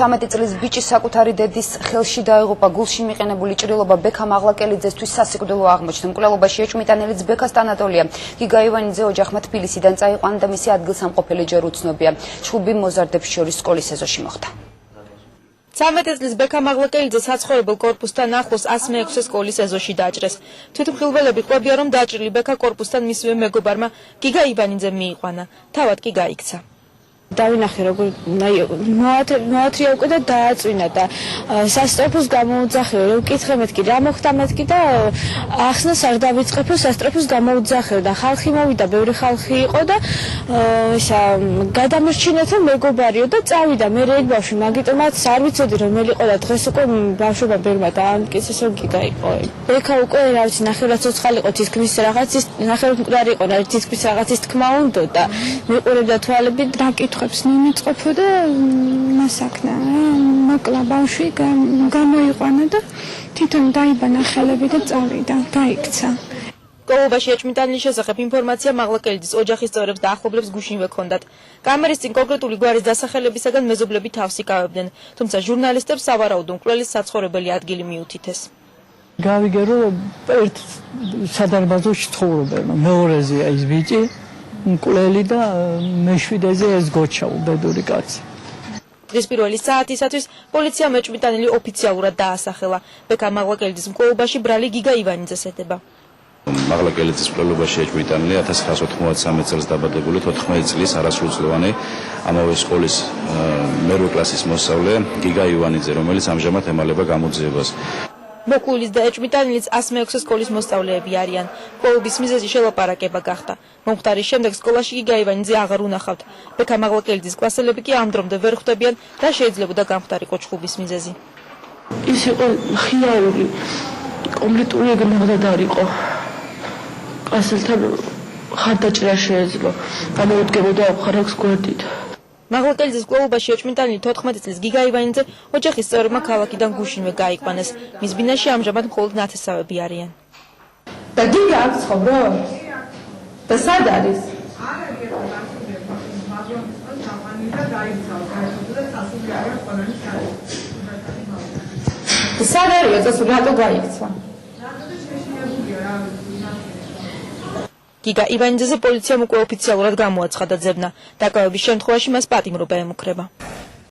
13 წლის ბიჭი საკუთარი დედის ხელში დაიღუპა. გულში მიყენებული ჭრილობა ბექამ აღლაკელიძესთვის სასიკვდილო აღმოჩნდა. მკვლელობაში ეჭვმიტანილიც ბექას ანატოლია გიგა ივანიძე ოჯახმა თბილისიდან წაიყვანა და მისი ადგილსამყოფელი ჯერ უცნობია. ჩხუბი მოზარდებს შორის სკოლის ეზოში მოხდა. 13 წლის ბექამ აღლაკელიძე საცხოვრებელ კორპუსთან ახლოს 106 სკოლის ეზოში დაჭრეს. თვითმხილველები ყვებიან, რომ დაჭრილი ბექა კორპუსთან მისივე მეგობარმა გიგა ივანიძემ მიიყვანა. თავად კი გაიქცა. დავინახე როგორ მოათრია უკვე და დააწვინა და სასწრაფოს გამოუძახეო რომ ვკითხე მეთქი რა მოხდა მეთქი და ახსნას არ დავიწყებო სასწრაფოს გამოუძახეო და ხალხი მოვიდა ბევრი ხალხი იყო და ისა გადამერჩინეთ რომ მეგობარიო და წავიდა მე ეგ ბავშვი მაგიტომაც არ ვიცოდი რომელი იყო და დღეს უკვე ბავშვობა ბევრმა დაამტკიცეს რომ გიგა იყო ეკა უკვე რა ვიცი ნახევრად ცოცხალი იყო თითქმის რაღაცის ნახევრად მკვდარი იყო და თითქმის რაღაცის თქმა უნდა და მიყურებდა თვალები რა მიწყობ და მასაკნა მოკლა ბავშვი გამოიყვანა და თვითონ დაიბანა ხელები და წავიდა დაიქცა. მკვლელობაში ეჭვმიტანილის შესახებ ინფორმაცია აღლაკელიძის ოჯახის წევრებს და ახლობლებს გუშინვე ჰქონდათ. კამერის წინ კონკრეტული გვარის დასახელებისაგან მეზობლები თავს იკავებდნენ, თუმცა ჟურნალისტებს სავარაუდო მკვლელის საცხოვრებელი ადგილი მიუთითეს. გავიგე რომ ერთ სადარბაზოში ცხოვრობენ, მეორეზეა ის ბიჭი მკვლელი და მეშვიდეზე ეს გოჩა უბედური კაცი. დღის პირველი საათისათვის პოლიციამ ეჭვმიტანილი ოფიციალურად დაასახელა. ბექამ აღლაკელიძის მკვლელობაში ბრალი გიგა ივანიძეს ეთება. აღლაკელიძის მკვლელობაში ეჭვმიტანილი 1993 წელს დაბადებული 14 წლის არასრულწლოვანი ამავე სკოლის მერვე კლასის მოსწავლე გიგა ივანიძე, რომელიც ამჟამად ემალება გამოძიებას. მოკვლის და ეჭვმიტანილიც 106 სკოლის მოსწავლეები არიან. მკვლელობის მიზეზი შელაპარაკება გახდა. მომხდარის შემდეგ სკოლაში გიგა ივანიძე აღარ უნახავთ. ბექამ აღლაკელიძის კლასელები კი ამ დრომდე ვერ ხვდებიან რა შეიძლებოდა გამხდარიყო ჩხუბის მიზეზი. ის იყო ხიარული კომპლეტური ეგნაღდად არ იყო. კლასელთან ხარდაჭრა შეეძლო. გამოუდგებოდა აფხარებს გვერდით. აღლაკელიძის მკვლელობაში ეჭვმიტანილი 14 წლის გიგა ივანიძე ოჯახის წევრებმა ქალაქიდან გუშინვე გაიყვანეს. მის ბინაში ამჟამად მხოლოდ ნათესავები არიან. და გიგა აქ ცხოვრობს? და სად არის? სად არის წასული რატო გაიქცა? გიგა ივანიძეზე პოლიციამ უკვე ოფიციალურად გამოაცხადა ძებნა. დაკავების შემთხვევაში მას პატიმრობა ემუქრება.